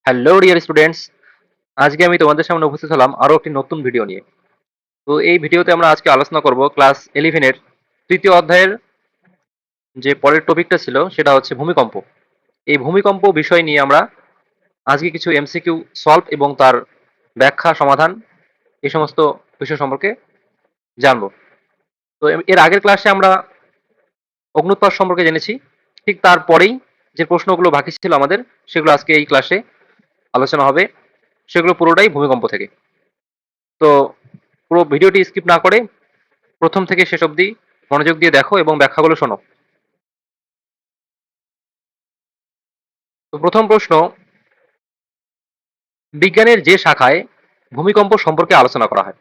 Hello dear students, আজকে আমি তোমাদের সামনে উপস্থিত হলাম আরো একটি নতুন ভিডিও নিয়ে। তো এই ভিডিওতে আমরা আজকে আলোচনা করব ক্লাস 11 এর তৃতীয় অধ্যায়ের যে পরের টপিকটা ছিল সেটা হচ্ছে ভূমিকম্প। এই ভূমিকম্প বিষয় নিয়ে আমরা আজকে কিছু এমসিকিউ সলভ এবং তার ব্যাখ্যা সমাধান এই সমস্ত বিষয় সম্পর্কে জানবো। তো এর আগের ক্লাসে আমরা অগ্ন্যুৎপাত সম্পর্কে জেনেছি, ঠিক তারপরেই যে প্রশ্নগুলো বাকি ছিল আমাদের সেগুলো আজকে এই ক্লাসে আলোচনা হবে। সেগুলো পুরোটাই ভূমিকম্প থেকে। তো পুরো ভিডিওটি স্কিপ না করে প্রথম থেকে শেষ অবধি মনোযোগ দিয়ে দেখো এবং ব্যাখ্যাগুলো শোনো। তো প্রথম প্রশ্ন, বিজ্ঞানের যে শাখায় ভূমিকম্প সম্পর্কে আলোচনা করা হয়,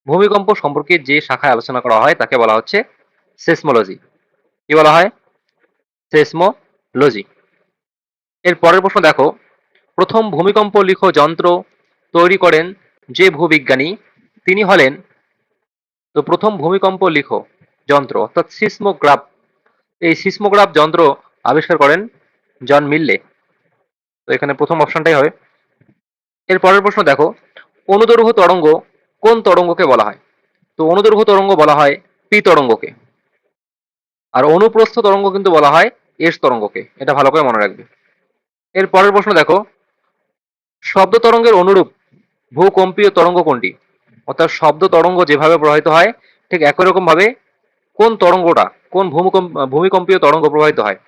ভূমিকম্প সম্পর্কে যে শাখায় আলোচনা করা হয় তাকে বলা হচ্ছে সেসমোলজি। কি বলা হয়? সেসমোলজি। এর পরের প্রশ্ন দেখো, প্রথম ভূমিকম্প লিখ যন্ত্র তৈরি করেন যে ভূবিজ্ঞানী তিনি হলেন। তো প্রথম ভূমিকম্প লিখ যন্ত্র অর্থাৎ সিসমোগ্রাফ, এই সিসমোগ্রাফ যন্ত্র আবিষ্কার করেন জন মিল্লে। তো এখানে প্রথম অপশনটাই হবে। এর পরের প্রশ্ন দেখো, অনুদৈর্ঘ্য তরঙ্গ কোন তরঙ্গকে বলা হয়? তো অনুদৈর্ঘ্য তরঙ্গ বলা হয় পি তরঙ্গকে, আর অনুপ্রস্থ তরঙ্গ কিন্তু বলা হয় এস তরঙ্গকে। এটা ভালো করে মনে রাখবে। এর পরের প্রশ্ন দেখো, শব্দ তরঙ্গের অনুরূপ ভূকম্পীয় তরঙ্গ কোনটি? অর্থাৎ শব্দ তরঙ্গ যেভাবে প্রবাহিত হয় ঠিক একই রকম ভাবে কোন তরঙ্গটা, কোন ভূমিকম্পীয় তরঙ্গ প্রবাহিত হয়?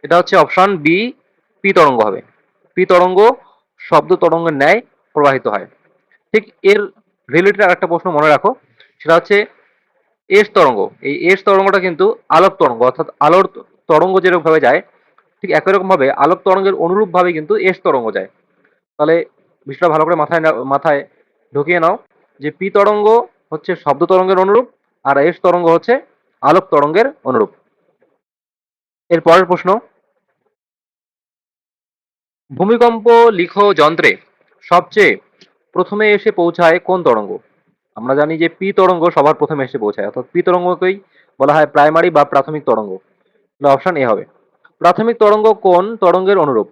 এটা হচ্ছে অপশন বি, পি তরঙ্গ হবে। পি তরঙ্গ শব্দ তরঙ্গের ন্যায় প্রবাহিত হয়। ঠিক এর রিলেটেড আর একটা প্রশ্ন মনে রাখো, সেটা হচ্ছে এস তরঙ্গ। এই এস তরঙ্গটা কিন্তু আলোক তরঙ্গ, অর্থাৎ আলোর তরঙ্গ যেরকম ভাবে যায় ঠিক একই রকম ভাবে আলোক তরঙ্গের অনুরূপ ভাবে কিন্তু এস তরঙ্গ যায়। তাহলে বিষয়টা ভালো করে মাথায় ঢুকিয়ে নাও যে পি তরঙ্গ হচ্ছে শব্দ তরঙ্গের অনুরূপ, আর এস তরঙ্গ হচ্ছে আলোক তরঙ্গের অনুরূপ। এর পরের প্রশ্ন, ভূমিকম্প লিখ যন্ত্রে সবচেয়ে প্রথমে এসে পৌঁছায় কোন তরঙ্গ? আমরা জানি যে পি তরঙ্গ সবার প্রথমে এসে পৌঁছায়, অর্থাৎ পি তরঙ্গকেই বলা হয় প্রাইমারি বা প্রাথমিক তরঙ্গ। অপশন এ হবে। প্রাথমিক তরঙ্গ কোন তরঙ্গের অনুরূপ?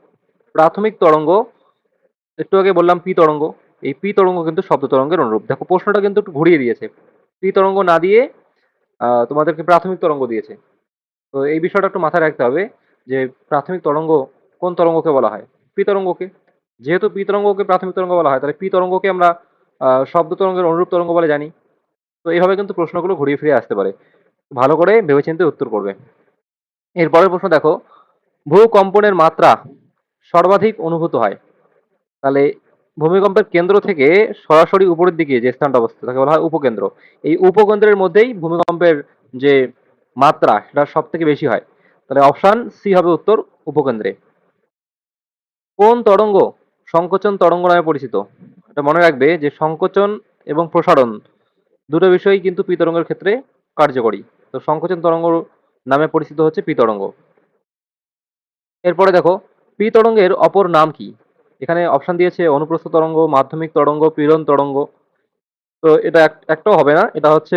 প্রাথমিক তরঙ্গ, একটু আগে বললাম পি তরঙ্গ, এই পি তরঙ্গ কিন্তু শব্দ তরঙ্গের অনুরূপ। দেখো প্রশ্নটা কিন্তু একটু ঘুরিয়ে দিয়েছে, পি তরঙ্গ না দিয়ে তোমাদেরকে প্রাথমিক তরঙ্গ দিয়েছে। তো এই বিষয়টা একটু মাথায় রাখতে হবে যে প্রাথমিক তরঙ্গ কোন তরঙ্গকে বলা হয়? পি তরঙ্গকে। যেহেতু পি তরঙ্গকে প্রাথমিক তরঙ্গ বলা হয়, তাহলে পি তরঙ্গকে আমরা শব্দ তরঙ্গের অনুরূপ তরঙ্গ বলে জানি। তো এইভাবে কিন্তু প্রশ্নগুলো ঘুরিয়ে ফিরে আসতে পারে। ভালো করে ভেবেচিন্তে উত্তর করবে। এর পরের প্রশ্ন দেখো, ভূকম্পনের মাত্রা সর্বাধিক অনুভূত হয়। তাহলে ভূমিকম্পের কেন্দ্র থেকে সরাসরি উপরের দিকে যে স্থানটা অবস্থিত তাকে বলা হয় উপকেন্দ্র। এই উপকেন্দ্রের মধ্যেই ভূমিকম্পের যে মাত্রা সেটা সব থেকে বেশি হয়। তাহলে অপশন সি হবে উত্তর, উপকেন্দ্রে। কোন তরঙ্গ সংকোচন তরঙ্গ নামে পরিচিত? এটা মনে রাখবে যে সংকোচন এবং প্রসারণ দুটো বিষয়ই কিন্তু পি তরঙ্গের ক্ষেত্রে কার্যকরী। তো সংকোচন তরঙ্গ নামে পরিচিত হচ্ছে পি তরঙ্গ। এরপরে দেখো, পি তরঙ্গের অপর নাম কি? এখানে অপশন দিয়েছে অনুপ্রস্থ তরঙ্গ, মাধ্যমিক তরঙ্গ, পীড়ন তরঙ্গ। তো এটা একটাও হবে না, এটা হচ্ছে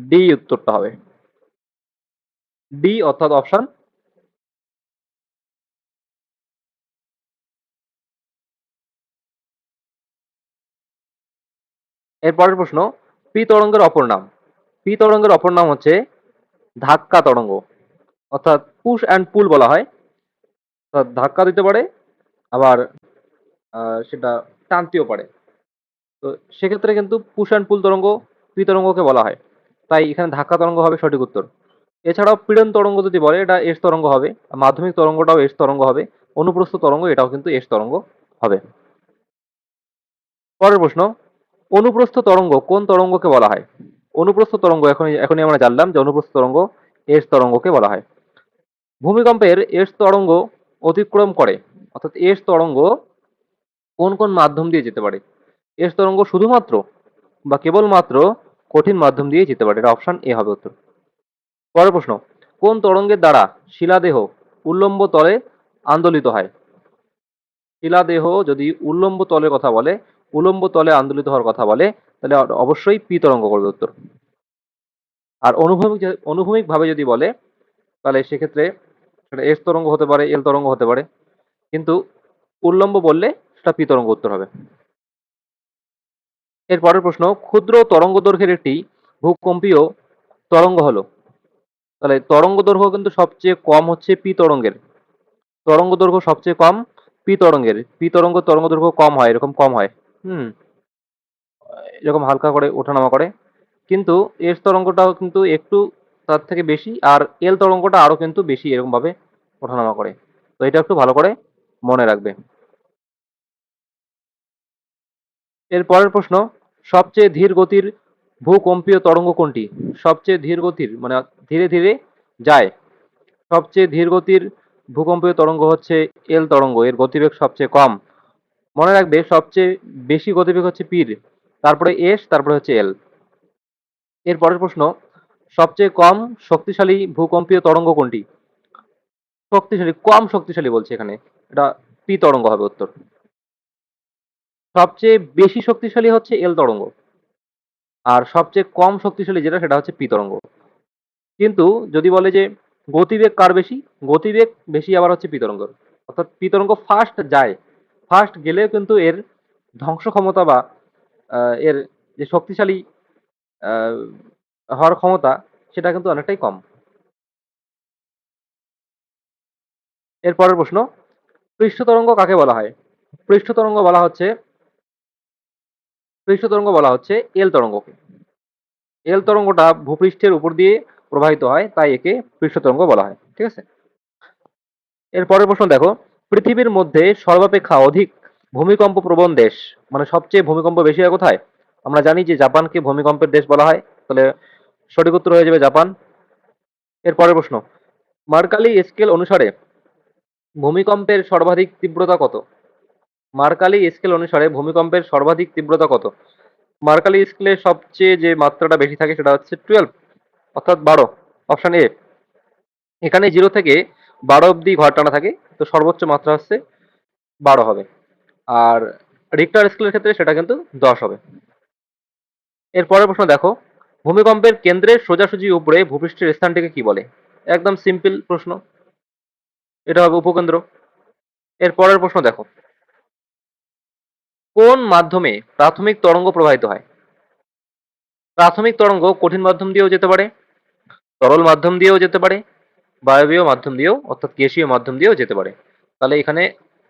ডি উত্তরটা হবে। ডি অর্থাৎ অপশন। এর পরের প্রশ্ন, পি তরঙ্গের অপর নাম। পি তরঙ্গের অপর নাম হচ্ছে ধাক্কা তরঙ্গ, অর্থাৎ পুশ অ্যান্ড পুল বলা হয়। অর্থাৎ ধাক্কা দিতে পারে, আবার সেটা টানতেও পারে। তো সেক্ষেত্রে কিন্তু পুশ অ্যান্ড পুল তরঙ্গ পি তরঙ্গকে বলা হয়। তাই এখানে ধাক্কা তরঙ্গ হবে সঠিক উত্তর। এছাড়াও পীড়ন তরঙ্গ যদি বলে এটা এস তরঙ্গ হবে, মাধ্যমিক তরঙ্গটাও এস তরঙ্গ হবে, অনুপ্রস্থ তরঙ্গ এটাও কিন্তু এস তরঙ্গ হবে। পরের প্রশ্ন, অনুপ্রস্থ তরঙ্গ কোন তরঙ্গকে বলা হয়? অনুপ্রস্থ তরঙ্গ এখনই আমরা জানলাম যে অনুপ্রস্থ তরঙ্গ এস তরঙ্গকে বলা হয়। ভূমিকম্পের এস তরঙ্গ অতিক্রম করে, অর্থাৎ এস তরঙ্গ কোন কোন মাধ্যম দিয়ে যেতে পারে? এস তরঙ্গ শুধুমাত্র বা কেবলমাত্র কঠিন মাধ্যম দিয়ে যেতে পারে। এটা অপশন এ হবে উত্তর। পরের প্রশ্ন, কোন তরঙ্গের দ্বারা শিলাদেহ উল্লম্ব তলে আন্দোলিত হয়? শিলাদেহ যদি উল্লম্ব তলের কথা বলে, উল্লম্ব তলে আন্দোলিত হওয়ার কথা বলে, তাহলে অবশ্যই পি তরঙ্গ করবে উত্তর। আর অনুভূমিক ভাবে যদি বলে তাহলে সেক্ষেত্রে সেটা এস তরঙ্গ হতে পারে, এল তরঙ্গ হতে পারে। কিন্তু উল্লম্ব বললে সেটা পি তরঙ্গ উত্তর হবে। এর পরের প্রশ্ন, ক্ষুদ্র তরঙ্গ দৈর্ঘ্যের একটি ভূকম্পীয় তরঙ্গ হলো। তাহলে তরঙ্গ দৈর্ঘ্য কিন্তু সবচেয়ে কম হচ্ছে পি তরঙ্গের। তরঙ্গ দৈর্ঘ্য সবচেয়ে কম পি তরঙ্গের। পি তরঙ্গ দৈর্ঘ্য কম হয়, এরকম কম হয়। হুম, এরকম হালকা করে ওঠানামা করে। কিন্তু এস তরঙ্গটাও কিন্তু একটু তার থেকে বেশি, আর এল তরঙ্গটা আরো কিন্তু বেশি এরকম ভাবে ওঠানামা করে। তো এটা একটু ভালো করে মনে রাখবে। এর পরের প্রশ্ন, সবচেয়ে ধীর গতির ভূকম্পীয় তরঙ্গ কোনটি? সবচেয়ে ধীর গতির মানে ধীরে ধীরে যায়। সবচেয়ে ধীর গতির ভূকম্পীয় তরঙ্গ হচ্ছে এল তরঙ্গ, এর গতিবেগ সবচেয়ে কম। মনে রাখবে সবচেয়ে বেশি গতিবেগ হচ্ছে পির, তারপরে এস, তারপরে হচ্ছে এল। এর পরের প্রশ্ন, সবচেয়ে কম শক্তিশালী ভূকম্পীয় তরঙ্গ কোনটি? শক্তিশালী, কম শক্তিশালী বলছে এখানে, এটা পি তরঙ্গ হবে উত্তর। সবচেয়ে বেশি শক্তিশালী হচ্ছে এল তরঙ্গ, আর সবচেয়ে কম শক্তিশালী যেটা সেটা হচ্ছে পি তরঙ্গ। কিন্তু যদি বলে যে গতিবেগ কার বেশি, গতিবেগ বেশি আবার হচ্ছে পি তরঙ্গ। অর্থাৎ পি তরঙ্গ ফাস্ট যায়, ফাস্ট গেলেও কিন্তু এর ধ্বংস ক্ষমতা বা এর যে শক্তিশালী আহ, হওয়ার ক্ষমতা সেটা কিন্তু অনেকটাই কম। এর পরের প্রশ্ন, পৃষ্ঠ তরঙ্গ কাকে বলা হয়? পৃষ্ঠ তরঙ্গ বলা হচ্ছে পৃষ্ঠ তরঙ্গ বলা হচ্ছে এল তরঙ্গকে। এল তরঙ্গটা ভূপৃষ্ঠের উপর দিয়ে প্রবাহিত হয়, তাই একে পৃষ্ঠ তরঙ্গ বলা হয়। ঠিক আছে। এর পরের প্রশ্ন দেখো, পৃথিবীর মধ্যে সর্বাপেক্ষা অধিক ভূমিকম্প প্রবণ দেশ, মানে সবচেয়ে ভূমিকম্প বেশি হয় কোথায়? আমরা জানি যে জাপানকে ভূমিকম্পের দেশ বলা হয়, তাহলে সঠিক উত্তর হয়ে যাবে জাপান। এর পরের প্রশ্ন, মার্কালি স্কেল অনুসারে ভূমিকম্পের সর্বাধিক তীব্রতা কত? মার্কালি স্কেল অনুসারে ভূমিকম্পের সর্বাধিক তীব্রতা কত? মার্কালি স্কেলে সবচেয়ে যে মাত্রাটা বেশি থাকে সেটা হচ্ছে 12, অর্থাৎ 12, অপশন এ। এখানে 0 থেকে 12 অব্দি ঘর টানা থাকে, তো সর্বোচ্চ মাত্রা হচ্ছে 12 হবে। আর রিক্টার স্কেলের ক্ষেত্রে সেটা কিন্তু 10 হবে। এর পরের প্রশ্ন দেখো, ভূমিকম্পের কেন্দ্রের সোজাসুজি উপরে ভূপৃষ্ঠের স্থানটিকে কি বলে? একদম সিম্পল প্রশ্ন, এটা হবে উপকেন্দ্র। এর পরের প্রশ্ন দেখো, কোন মাধ্যমে প্রাথমিক তরঙ্গ প্রবাহিত হয়? প্রাথমিক তরঙ্গ কঠিন মাধ্যম দিয়েও যেতে পারে, তরল মাধ্যম দিয়েও যেতে পারে, বায়বীয় মাধ্যম দিয়েও অর্থাৎ গ্যাসীয় মাধ্যম দিয়েও যেতে পারে। তাহলে এখানে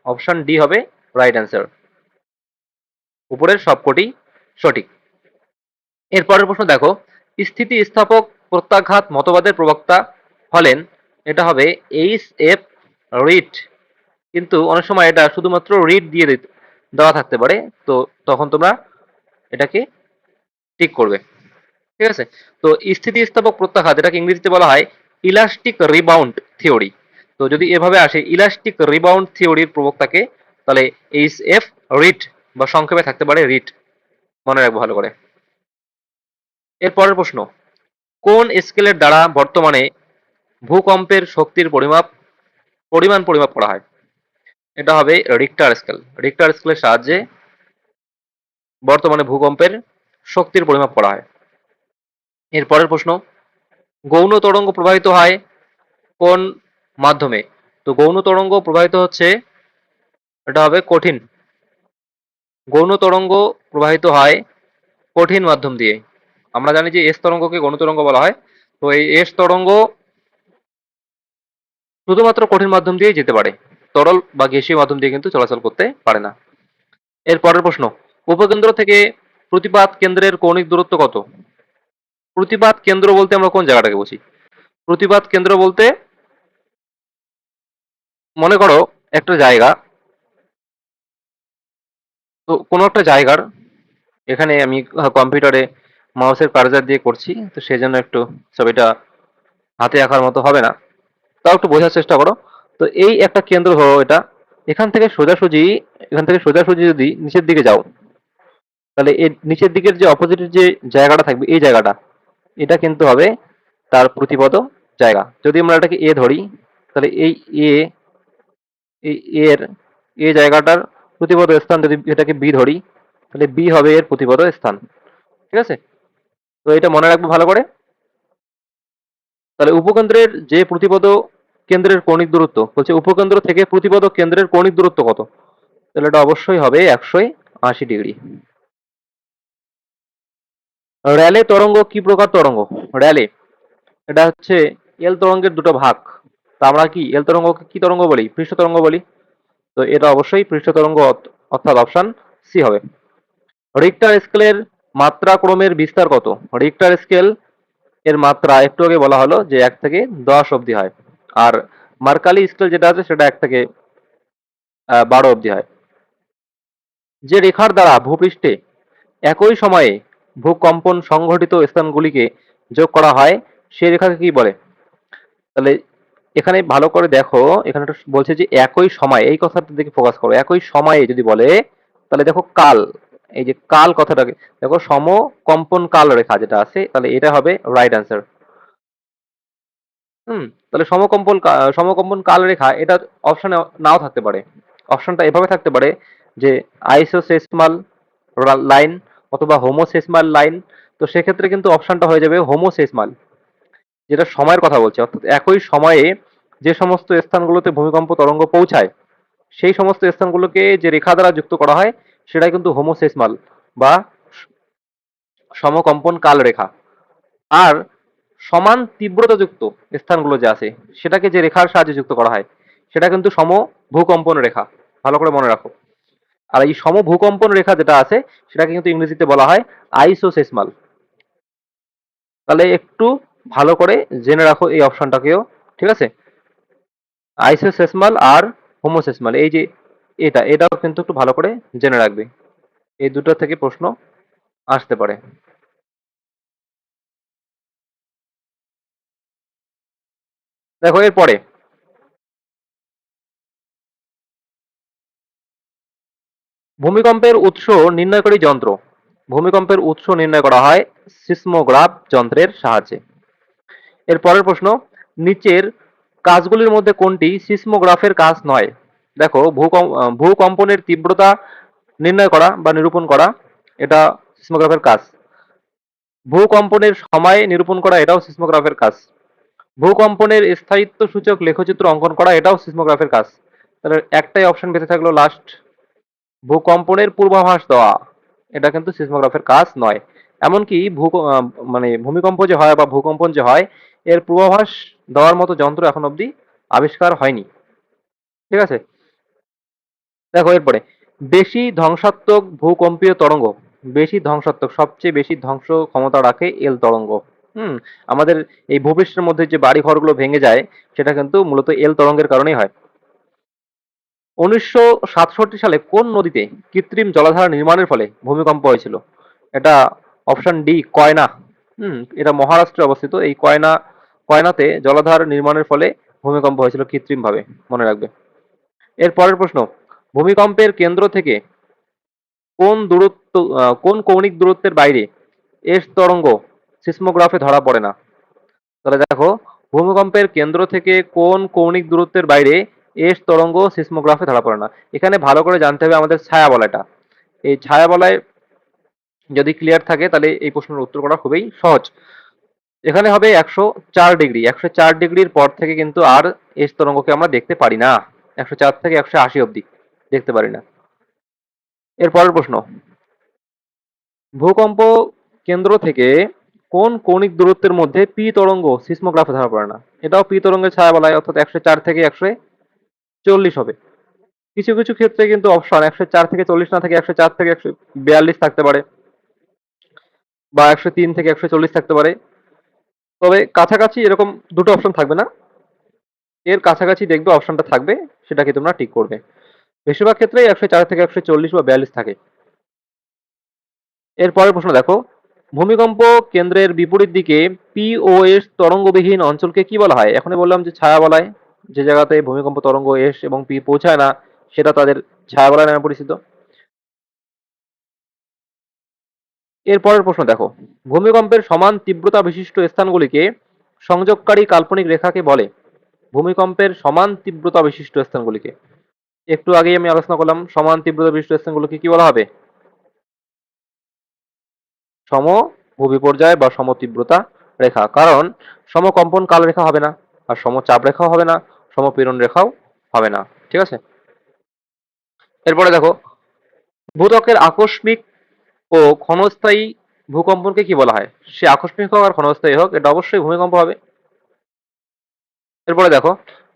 অপশন ডি হবে রাইট অ্যান্সার। উপরের সবকটি সঠিক। এর পরের প্রশ্ন দেখো, স্থিতিস্থাপক প্রত্যাঘাত মতবাদের প্রবক্তা হলেন, এটা হবে এইচ এফ রিড। কিন্তু অনেক সময় এটা শুধুমাত্র রিড দিয়ে দেওয়া থাকতে পারে, তো তখন তোমরা এটাকে ঠিক করবে। ঠিক আছে। তো স্থিতিস্থাপক প্রত্যাঘাত এটাকে ইংরেজিতে বলা হয় ইলাস্টিক রিবাউন্ড থিওরি। তো যদি এভাবে আসে ইলাস্টিক রিবাউন্ড থিওরির প্রবক্তাকে, তাহলে এইচ এফ রিড, বা সংক্ষেপে থাকতে পারে রিড। মনে রাখবো ভালো করে। এর পরের প্রশ্ন, কোন স্কেলের দ্বারা বর্তমানে ভূকম্পের শক্তির পরিমাণ পরিমাপ করা হয়? এটা হবে রিক্টার স্কেল। রিক্টার স্কেলের সাহায্যে বর্তমানে ভূকম্পের শক্তির পরিমাপ করা হয়। এর পরের প্রশ্ন, গৌণ তরঙ্গ প্রবাহিত হয় কোন মাধ্যমে? তো গৌণ তরঙ্গ প্রবাহিত হচ্ছে, এটা হবে কঠিন। গৌণ তরঙ্গ প্রবাহিত হয় কঠিন মাধ্যম দিয়ে। আমরা জানি যে এস তরঙ্গকে গৌণ তরঙ্গ বলা হয়। তো এই এস তরঙ্গ শুধুমাত্র কঠিন মাধ্যম দিয়েই যেতে পারে, তরল বা গ্যাসীয় মাধ্যম দিয়ে কিন্তু চলাচল করতে পারে না। এর পরের প্রশ্ন, উপকেন্দ্র থেকে প্রতিপাত কেন্দ্রের কৌণিক দূরত্ব কত? প্রতিপাত কেন্দ্র বলতে আমরা কোন জায়গাটাকে বুঝি? প্রতিপাত কেন্দ্র বলতে মনে করো একটা জায়গা, তো কোনো একটা জায়গার, এখানে আমি কম্পিউটারে মাউসের কার্সার দিয়ে করছি, তো সেই জন্য একটু ছবিটা হাতে আঁকার মতো হবে না, তাও একটু বোঝার চেষ্টা করো। তো এই একটা কেন্দ্র ধরো এটা, এখান থেকে সোজাসুজি, এখান থেকে সোজাসুজি যদি নিচের দিকে যাও, তাহলে এই নিচের দিকের যে অপোজিটের যে জায়গাটা থাকবে, এই জায়গাটা, এটা কিন্তু হবে তার প্রতিপদ জায়গা। যদি আমরা এটাকে এ ধরি, তাহলে এই এ, এই এর এ জায়গাটার প্রতিপদ স্থান, যদি এটাকে বি ধরি, তাহলে বি হবে এর প্রতিপদ স্থান। ঠিক আছে। তো এটা মনে রাখবো ভালো করে। তাহলে উপকেন্দ্রের যে প্রতিপদ কেন্দ্রের কৌণিক দূরত্ব বলছে উপকেন্দ্র থেকে প্রতিপদক কেন্দ্রের কৌণিক দূরত্ব কত, তাহলে এটা অবশ্যই হবে 180 ডিগ্রি। র্যালে তরঙ্গ কি প্রকার তরঙ্গ? র্যালে এটা হচ্ছে এল তরঙ্গের দুটো ভাগ। তা আমরা কি এল তরঙ্গকে কি তরঙ্গ বলি? পৃষ্ঠ তরঙ্গ বলি। তো এটা অবশ্যই পৃষ্ঠ তরঙ্গ, অর্থাৎ অপশন সি হবে। রিক্টার স্কেলের মাত্রা ক্রমের বিস্তার কত? রিক্টার স্কেল এর মাত্রা একটু আগে বলা হলো যে 1 থেকে 10 অবধি হয়, আর মার্কালি স্কেল যেটা আছে সেটা 1 থেকে 12 অবধি হয়। যে রেখার দ্বারা ভূপৃষ্ঠে একই সময়ে ভূকম্পন সংঘটিত স্থানগুলিকে যোগ করা হয় সে রেখাকে কি বলে? তাহলে এখানে ভালো করে দেখো, এখানে একটা বলছে যে একই সময়, এই কথাটার দিকে ফোকাস করো। একই সময়ে যদি বলে তাহলে দেখো কাল, এই যে কাল কথাটাকে দেখো, সমকম্পন কাল রেখা যেটা আছে, তাহলে এটা হবে রাইট অ্যান্সার। তাহলে সমকম্পন কাল রেখা এটা অপশনে নাও থাকতে পারে। অপশনটা এভাবে থাকতে পারে যে আইসোসেসমাল লাইন অথবা হোমোসেসমাল লাইন। তো সেক্ষেত্রে কিন্তু অপশনটা হয়ে যাবে হোমোসেসমাল, যেটা সময়ের কথা বলছে, অর্থাৎ একই সময়ে যে সমস্ত স্থানগুলোতে ভূমিকম্প তরঙ্গ পৌঁছায় সেই সমস্ত স্থানগুলোকে যে রেখা দ্বারা যুক্ত করা হয় সেটাই কিন্তু হোমোসেসমাল বা সমকম্পন কাল রেখা। আর সমান তীব্রতাযুক্ত স্থানগুলো যে আছে সেটাকে যে রেখার সাহায্যে যুক্ত করা হয় সেটা কিন্তু সম ভূকম্পন রেখা। ভালো করে মনে রাখো। আর এই সম ভূকম্পন রেখা যেটা আছে সেটাকে কিন্তু ইংরেজিতে বলা হয় আইসোসেসমাল। তাহলে একটু ভালো করে জেনে রাখো এই অপশনটাকেও, ঠিক আছে? আইসোসেসমাল আর হোমোসেসমাল, এই যে এটাও কিন্তু একটু ভালো করে জেনে রাখবে, এই দুটো থেকে প্রশ্ন আসতে পারে। দেখো এরপরে ভূমিকম্পের উৎস নির্ণয়কারী যন্ত্র। ভূমিকম্পের উৎস নির্ণয় করা হয় সিসমোগ্রাফ যন্ত্রের সাহায্যে। এর পরের প্রশ্ন, নিচের কাজগুলির মধ্যে কোনটি সিসমোগ্রাফের কাজ নয়? দেখো ভূকম্পনের তীব্রতা নির্ণয় করা বা নিরূপণ করা এটা সিসমোগ্রাফের কাজ। ভূকম্পনের সময় নিরূপণ করা এটাও সিসমোগ্রাফের কাজ। ভূকম্পনের স্থায়িত্ব সূচক লেখচিত্র অঙ্কন করা এটাও সিসমোগ্রাফের কাজ। তাহলে একটাই অপশন বেঁচে থাকলো লাস্ট, ভূকম্পনের পূর্বাভাস দেওয়া, এটা কিন্তু সিসমোগ্রাফের কাজ নয়। এমনকি মানে ভূমিকম্প যে হয় বা ভূকম্পন যে হয় এর পূর্বাভাস দেওয়ার মতো যন্ত্র এখন অবধি আবিষ্কার হয়নি, ঠিক আছে? দেখো এরপরে, বেশি ধ্বংসাত্মক ভূকম্পীয় তরঙ্গ। বেশি ধ্বংসাত্মক, সবচেয়ে বেশি ধ্বংস ক্ষমতা রাখে এল তরঙ্গ। হুম আমাদের এই ভূপৃষ্ঠের মধ্যে যে বাড়ি ঘরগুলো ভেঙে যায় সেটা কিন্তু মূলত এল তরঙ্গের কারণেই হয়। 1967 সালে কোন নদীতে কৃত্রিম জলাধার নির্মাণের ফলে ভূমিকম্প হয়েছিল? এটা অপশন ডি, কয়না। এটা মহারাষ্ট্রে অবস্থিত। এই কয়নাতে জলাধার নির্মাণের ফলে ভূমিকম্প হয়েছিল কৃত্রিম ভাবে, মনে রাখবে। এর পরের প্রশ্ন, ভূমিকম্পের কেন্দ্র থেকে কোন কৌণিক দূরত্বের বাইরে এস তরঙ্গ সিসমোগ্রাফে ধরা পড়ে না? তাহলে দেখো, ভূমিকম্পের কেন্দ্র থেকে কোন কৌণিক দূরত্বের বাইরে এস তরঙ্গ সিসমোগ্রাফে ধরা পড়ে না। এখানে ভালো করে জানতে হবে আমাদের ছায়া বলয়টা। এই ছায়া বলয় যদি ক্লিয়ার থাকে তাহলে এই প্রশ্নের উত্তর করা খুবই সহজ। এখানে হবে 104 ডিগ্রি। 104 ডিগ্রির পর থেকে কিন্তু আর এস তরঙ্গকে আমরা দেখতে পারি না। 104 থেকে 180 অবধি দেখতে পারি না। এর পরের প্রশ্ন, ভূকম্প কেন্দ্র থেকে কোন কৌণিক দূরত্বের মধ্যে পি তরঙ্গ সিসমোগ্রাফে ধরা পড়ে না? এটাও পি তরঙ্গের ছায়া বলয়, অর্থাৎ 104 থেকে 140 হবে। কিছু কিছু ক্ষেত্রে কিন্তু অপশন 104 থেকে 40 না থেকে 104 থেকে 142 থাকতে পারে, বা 103 থেকে 140 থাকতে পারে। তবে কাছাকাছি এরকম দুটো অপশন থাকবে না, এর কাছাকাছি দেখবে অপশনটা থাকবে, সেটাকে তোমরা টিক করবে। বেশিরভাগ ক্ষেত্রেই 104 থেকে 140 বা 42 থাকে। এর পরের প্রশ্ন দেখো, ভূমিকম্প কেন্দ্রের বিপরীত দিকে পি ও এস তরঙ্গবিহীন অঞ্চলকে কি বলা হয়? এখনই বললাম যে ছায়া বলয়। যে জায়গাতে ভূমিকম্প তরঙ্গ এস এবং পি পৌঁছায় না সেটা তাদের ছায়া বলয় নামে পরিচিত। এর পরের প্রশ্ন দেখো, ভূমিকম্পের সমান তীব্রতা বিশিষ্ট স্থানগুলিকে সংযোগকারী কাল্পনিক রেখাকে বলে? ভূমিকম্পের সমান তীব্রতা বিশিষ্ট স্থানগুলিকে একটু আগেই আমি আলোচনা করলাম, সমান তীব্রতা বিশিষ্ট স্থানগুলোকে কি বলা হবে? সম ভূবিপর্যয় বা সমতীব্রতা রেখা। কারণ সমকম্পন কাল রেখা হবে না, আর সমচাপ রেখাও হবে না, সমপীড়ন রেখাও হবে না। ঠিক আছে? এরপরে দেখো, ভূত্বকের আকস্মিক ও ক্ষণস্থায়ী ভূকম্পনকে কি বলা হয়? সে আকস্মিক হোক আর ক্ষণস্থায়ী হোক, এটা অবশ্যই ভূমিকম্প হবে। এরপরে দেখো,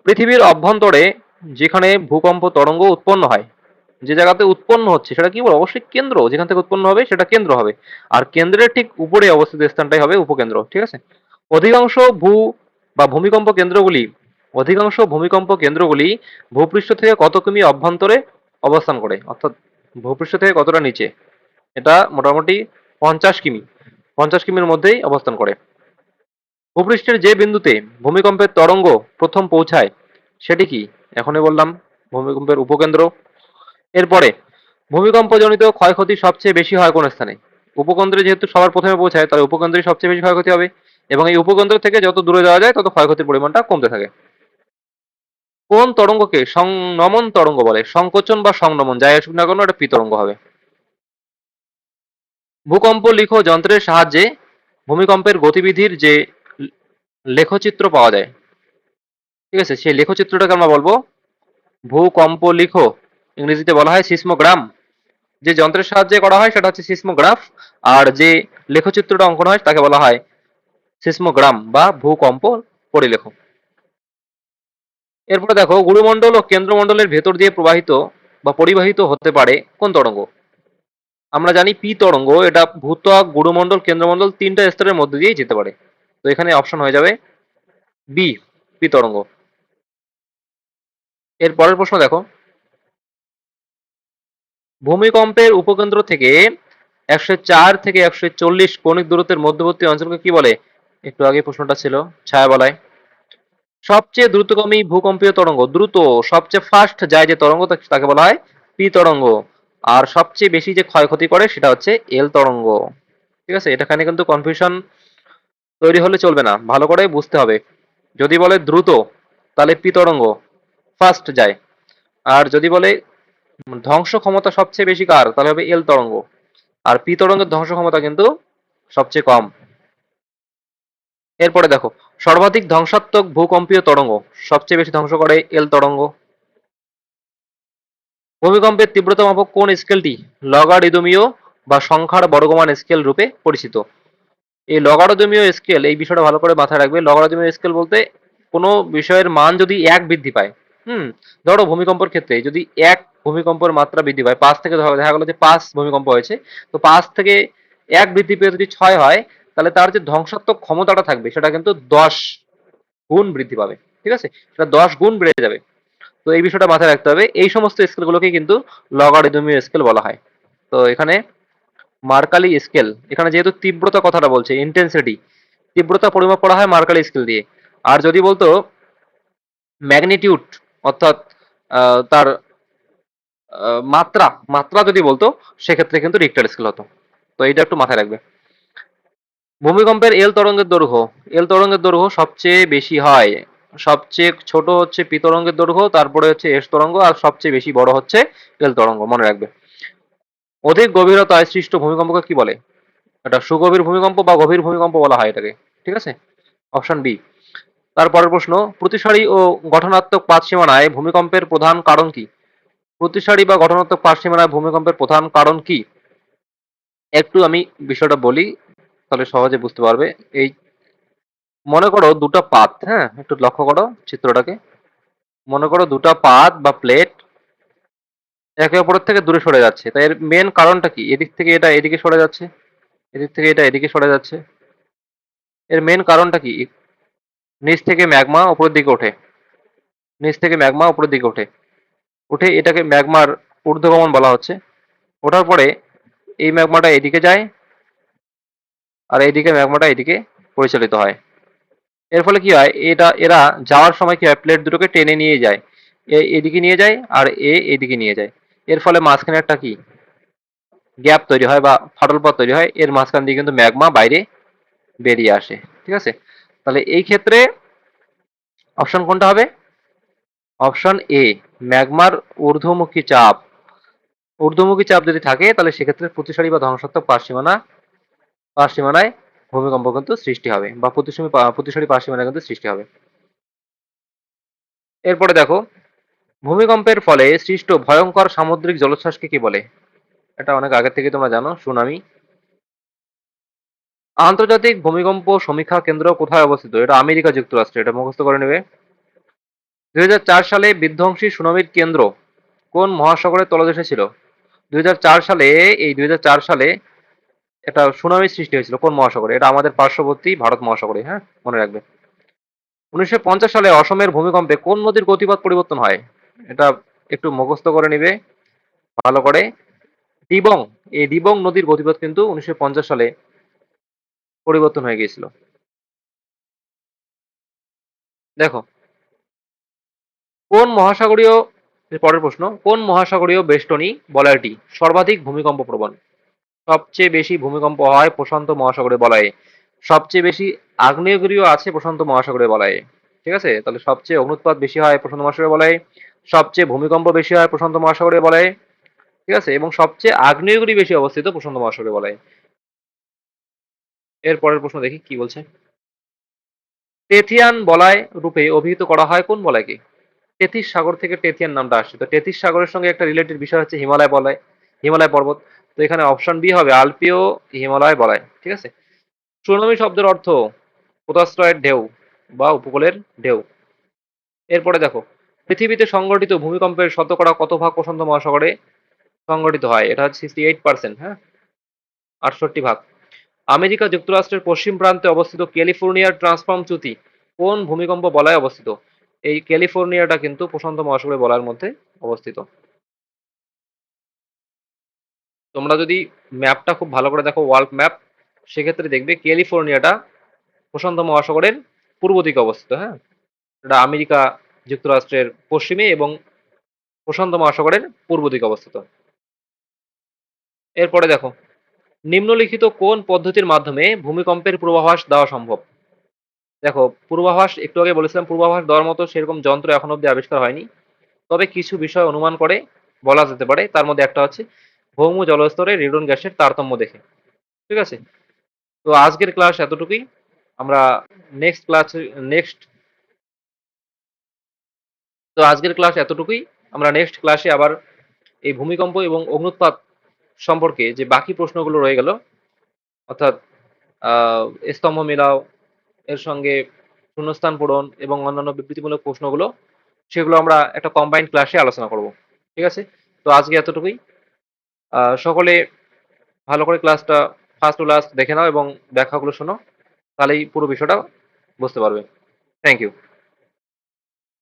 পৃথিবীর অভ্যন্তরে যেখানে ভূকম্প তরঙ্গ উৎপন্ন হয়, যে জায়গাতে উৎপন্ন হচ্ছে সেটা কি বলবো? অবশ্যই কেন্দ্র। যেখান থেকে উৎপন্ন হবে সেটা কেন্দ্র হবে। আর কেন্দ্রের ঠিক উপরে অবস্থিত স্থানটাই হবে উপকেন্দ্র। ঠিক আছে? অধিকাংশ ভূ বা ভূমিকম্প কেন্দ্রগুলি অধিকাংশ ভূমিকম্প কেন্দ্রগুলি ভূপৃষ্ঠ থেকে কত কিমি অভ্যন্তরে অবস্থান করে, অর্থাৎ ভূপৃষ্ঠ থেকে কতটা নিচে? এটা মোটামুটি 50 কিমি। 50 কিমির মধ্যেই অবস্থান করে। ভূপৃষ্ঠের যে বিন্দুতে ভূমিকম্পের তরঙ্গ প্রথম পৌঁছায় সেটি কি? এখনই বললাম, ভূমিকম্পের উপকেন্দ্র। এরপরে, ভূমিকম্পজনিত ক্ষয়ক্ষতি সবচেয়ে বেশি হয় কোন স্থানে? উপকেন্দ্রে যেহেতু সবার প্রথমে পৌঁছায়, তাহলে উপকেন্দ্রে সবচেয়ে বেশি ক্ষয়ক্ষতি হবে। এবং এই উপকেন্দ্র থেকে যত দূরে যাওয়া যায় তত ক্ষয়ক্ষতির পরিমাণটা কমতে থাকে। কোন তরঙ্গকে সংনমন তরঙ্গ বলে? সংকোচন বা সংনমন যাই আসুক না কেন, এটা পি তরঙ্গ হবে। ভূকম্প লিখ যন্ত্রের সাহায্যে ভূমিকম্পের গতিবিধির যে লেখচিত্র পাওয়া যায়, ঠিক আছে, সেই লেখচিত্রটাকে আমরা বলবো ভূকম্প লিখ। ইংরেজিতে বলা হয় সিসমোগ্রাম। যে যন্ত্রের সাহায্যে করা হয় সেটা হচ্ছে সিসমোগ্রাফ। আর যে লেখচিত্রটা অঙ্কন হয় তাকে বলা হয় সিসমোগ্রাম বা ভূকম্প পরিলেখ। এরপরে দেখো, গুরুমণ্ডল ও কেন্দ্রমণ্ডলের ভেতর দিয়ে প্রবাহিত বা পরিবাহিত হতে পারে কোন তরঙ্গ? আমরা জানি পি তরঙ্গ, এটা ভূত্বক, গুরুমণ্ডল, কেন্দ্রমণ্ডল তিনটা স্তরের মধ্যে দিয়েই যেতে পারে। তো এখানে অপশন হয়ে যাবে বি, পি তরঙ্গ। এর পরের প্রশ্ন দেখো, ভূমিকম্পের উপকেন্দ্র থেকে 104 থেকে 140 কৌণিক দূরত্বের মধ্যবর্তী অঞ্চলকে কি বলে? একটু আগে প্রশ্নটা ছিল, ছায়া বলয়। সবচেয়ে দ্রুতগামী ভূকম্পীয় তরঙ্গ, দ্রুত সবচেয়ে ফাস্ট যায় যে তরঙ্গ তাকে বলা হয় পি তরঙ্গ। আর সবচেয়ে বেশি যে ক্ষয়ক্ষতি করে সেটা হচ্ছে এল তরঙ্গ। ঠিক আছে? এটাখানে কিন্তু কনফিউশন তৈরি হলে চলবে না, ভালো করে বুঝতে হবে। যদি বলে দ্রুত, তাহলে পি তরঙ্গ ফাস্ট যায়। আর যদি বলে ধ্বংস ক্ষমতা সবচেয়ে বেশি কার, তাহলে হবে এল তরঙ্গ। আর পি তরঙ্গের ধ্বংস ক্ষমতা কিন্তু সবচেয়ে কম। এরপরে দেখো, সর্বাধিক ধ্বংসাত্মক ভূকম্পীয় তরঙ্গ, সবচেয়ে বেশি ধ্বংস করে এল তরঙ্গ। ভূমিকম্পের তীব্রতা মাপক কোন স্কেলটি লগারিদমীয় বা সংখ্যার বর্গমান স্কেল রূপে পরিচিত? এই লগারিদমীয় স্কেল, এই বিষয়টা ভালো করে মাথায় রাখবে। লগারিদমীয় স্কেল বলতে কোনো বিষয়ের মান যদি এক বৃদ্ধি পায়, হুম, ধরো ভূমিকম্পের ক্ষেত্রে যদি এক ভূমিকম্পের মাত্রা বৃদ্ধি পায়, 5 থেকে ধরো দেখা গেলো যে 5 ভূমিকম্প হয়েছে, তো 5 থেকে 1 বৃদ্ধি পেয়ে যদি 6 হয়, তাহলে তার যে ধ্বংসাত্মক ক্ষমতাটা থাকবে সেটা কিন্তু 10 গুণ বৃদ্ধি পাবে। ঠিক আছে? সেটা 10 গুণ বেড়ে যাবে। তো এই বিষয়টা মাথায় রাখতে হবে। এই সমস্ত স্কেলগুলোকে কিন্তু লগারিদমীয় স্কেল বলা হয়। তো এখানে মার্কালি স্কেল, এখানে যেহেতু তীব্রতা কথাটা বলছে, ইন্টেন্সিটি, তীব্রতা পরিমাপ করা হয় মার্কালি স্কেল দিয়ে। আর যদি বলতো ম্যাগনিটিউড, অর্থাৎ তার মাত্রা, মাত্রা যদি বলতো, সেক্ষেত্রে কিন্তু রিক্টার স্কেল হতো। তো এইটা একটু মাথায় রাখবে। ভূমিকম্পের এল তরঙ্গের দৈর্ঘ্য, এল তরঙ্গের দৈর্ঘ্য সবচেয়ে বেশি হয়, সবচেয়ে ছোট হচ্ছে পি তরঙ্গের দৈর্ঘ্য, তারপরে হচ্ছে এস তরঙ্গ, আর সবচেয়ে বেশি বড় হচ্ছে এল তরঙ্গ, মনে রাখবে। অধিক গভীরতায় সৃষ্ট ভূমিকম্পকে কি বলে? এটা সুগভীর ভূমিকম্প বা গভীর ভূমিকম্প বলা হয় এটাকে। ঠিক আছে? Option B. তারপরের প্রশ্ন, প্রতিসারী ও গঠনাত্মক পাত সীমানায় ভূমিকম্পের প্রধান কারণ কি? প্রতিসারী বা গঠনাত্মক পাত সীমানায় ভূমিকম্পের প্রধান কারণ কি? একটু আমি বিষয়টা বলি, তাহলে সহজে বুঝতে পারবে। এই মনে করো দুটো পাত, হ্যাঁ, একটু লক্ষ্য করো চিত্রটাকে। মনে করো দুটো পাত বা প্লেট একে অপরের থেকে দূরে সরে যাচ্ছে, তাই এর মেন কারণটা কি? এদিক থেকে এটা এদিকে সরে যাচ্ছে, এদিক থেকে এটা এদিকে সরে যাচ্ছে। এর মেন কারণটা কি? নিচ থেকে ম্যাগমা উপরের দিকে ওঠে, নিচ থেকে ম্যাগমা উপরের দিকে ওঠে, উঠে এটাকে ম্যাগমার ঊর্ধ্বগমন বলা হচ্ছে। ওঠার পরে এই ম্যাগমাটা এদিকে যায়, আর এইদিকে ম্যাগমাটা এদিকে পরিচালিত হয়। এর ফলে কি হয়, এটা এরা যাওয়ার সময় কি হয়, প্লেট দুটোকে টেনে নিয়ে যায়। এদিকে নিয়ে যায় আর এদিকে নিয়ে যায়। এর ফলে মাঝখানে একটা কি গ্যাপ তৈরি হয় বা ফাটল পথ তৈরি হয়, এর মাঝখান দিয়ে কিন্তু ম্যাগমা বাইরে বেরিয়ে আসে। ঠিক আছে? তাহলে এই ক্ষেত্রে অপশন কোনটা হবে? অপশন এ, ম্যাগমার ঊর্ধ্বমুখী চাপ। ঊর্ধ্বমুখী চাপ যদি থাকে তাহলে সেক্ষেত্রে প্রতিসারী বা ধ্বংসাত্মক পার্শ্বসীমানায় ভূমিকম্প কিন্তু সৃষ্টি হবে, বা প্রতিসারী পার্শ্বসীমানায় কিন্তু সৃষ্টি হবে। এরপরে দেখো, ভূমিকম্পের ফলে সৃষ্ট ভয়ঙ্কর সামুদ্রিক জলোচ্ছ্বাসকে কি বলে? এটা অনেক আগে থেকে তোমরা জানো, সুনামি। আন্তর্জাতিক ভূমিকম্প সমীক্ষা কেন্দ্র কোথায় অবস্থিত? এটা আমেরিকা যুক্তরাষ্ট্রে, এটা মুখস্থ করে নেবে। 2004 সালে বিধ্বংসী সুনামির কেন্দ্র কোন মহাসাগরের তলদেশে ছিল? 2004 সালে, এই 2004 সালে একটা সুনামির সৃষ্টি হয়েছিল কোন মহাসাগরে? এটা আমাদের পার্শ্ববর্তী ভারত মহাসাগরে, হ্যাঁ, মনে রাখবে। 1950 সালে অসমের ভূমিকম্পে কোন নদীর গতিপথ পরিবর্তন হয়? এটা একটু মুখস্থ করে নিবে ভালো করে। দিবং, এই দিবং নদীর গতিপথ কিন্তু 1950 সালে পরিবর্তন হয়ে গিয়েছিল। দেখো, কোন মহাসাগরীয়, পরের প্রশ্ন, কোন মহাসাগরীয় বেষ্টনী বলয়টি সর্বাধিক ভূমিকম্প প্রবণ? সবচেয়ে বেশি ভূমিকম্প হয় প্রশান্ত মহাসাগরে বলয়ে। সবচেয়ে বেশি আগ্নেয়গিরিও আছে প্রশান্ত মহাসাগরে বলয়ে। ঠিক আছে, তাহলে সবচেয়ে অগ্নুৎপাত বেশি হয় প্রশান্ত মহাসাগরে বলয়ে, সবচেয়ে ভূমিকম্প বেশি হয় প্রশান্ত মহাসাগরে বলয়ে। ঠিক আছে, এবং সবচেয়ে আগ্নেয়গিরি বেশি অবস্থিত প্রশান্ত মহাসাগরে বলয়ে। এর পরের প্রশ্ন দেখি কি বলছে। টেথিয়ান বলয় রূপে অভিহিত করা হয় কোন বলয়কে? তেথিস সাগর থেকে টেথিয়ান নামটা আসছে। তো টেথিস সাগরের সঙ্গে একটা রিলেটেড বিষয় হচ্ছে হিমালয় বলয়, হিমালয় পর্বত। তো এখানে অপশন বি হবে আলপীয় হিমালয় বলয়। ঠিক আছে। সুনামি শব্দের অর্থ পোতাশ্রয়ের ঢেউ বা উপকূলের ঢেউ। এরপরে দেখো, পৃথিবীতে সংঘটিত ভূমিকম্পের শতকরা কত ভাগ প্রশান্ত মহাসাগরে সংঘটিত হয়? এটা হচ্ছে 68%, হ্যাঁ, 68 ভাগ। আমেরিকা যুক্তরাষ্ট্রের পশ্চিম প্রান্তে অবস্থিত ক্যালিফোর্নিয়ার ট্রান্সফর্ম চ্যুতি কোন ভূমিকম্প বলয়ে অবস্থিত? এই ক্যালিফোর্নিয়াটা কিন্তু প্রশান্ত মহাসাগরীয় বলয়ের মধ্যে অবস্থিত। তোমরা যদি ম্যাপটা খুব ভালো করে দেখো, ওয়ার্ল্ড ম্যাপ, সেক্ষেত্রে দেখবে ক্যালিফোর্নিয়াটা প্রশান্ত মহাসাগরের পূর্ব দিকে অবস্থিত, হ্যাঁ। এটা আমেরিকা যুক্তরাষ্ট্রের পশ্চিমে এবং প্রশান্ত মহাসাগরের পূর্ব দিকে অবস্থিত। এরপরে দেখো, নিম্নলিখিত কোন পদ্ধতির মাধ্যমে ভূমিকম্পের পূর্বাভাস দেওয়া সম্ভব? দেখো, পূর্বাভাস একটু আগে বলেছিলাম, পূর্বাভাস দেওয়ার মতো সেরকম যন্ত্র এখন অব্দি আবিষ্কার হয়নি। তবে কিছু বিষয় অনুমান করে বলা যেতে পারে। তার মধ্যে একটা হচ্ছে ভৌম জলস্তরে রেডন গ্যাসের তারতম্য দেখে। ঠিক আছে। তো আজকের ক্লাস এতটুকুই। আমরা নেক্সট ক্লাস নেক্সট তো আজকের ক্লাস এতটুকুই। আমরা নেক্সট ক্লাসে আবার এই ভূমিকম্প এবং অগ্নুৎপাত সম্পর্কে যে বাকি প্রশ্নগুলো রয়ে গেল, অর্থাৎ আহ, স্তম্ভ মেলাও, এর সঙ্গে শূন্যস্থান পূরণ এবং অন্যান্য বিবৃতিমূলক প্রশ্নগুলো, সেগুলো আমরা একটা কম্বাইন্ড ক্লাসে আলোচনা করব। ঠিক আছে। তো আজকে এতটুকুই। সকলে ভালো করে ক্লাসটা ফার্স্ট টু লাস্ট দেখে নাও এবং ব্যাখ্যাগুলো শোনো, তাহলেই পুরো বিষয়টা বুঝতে পারবে। Thank you.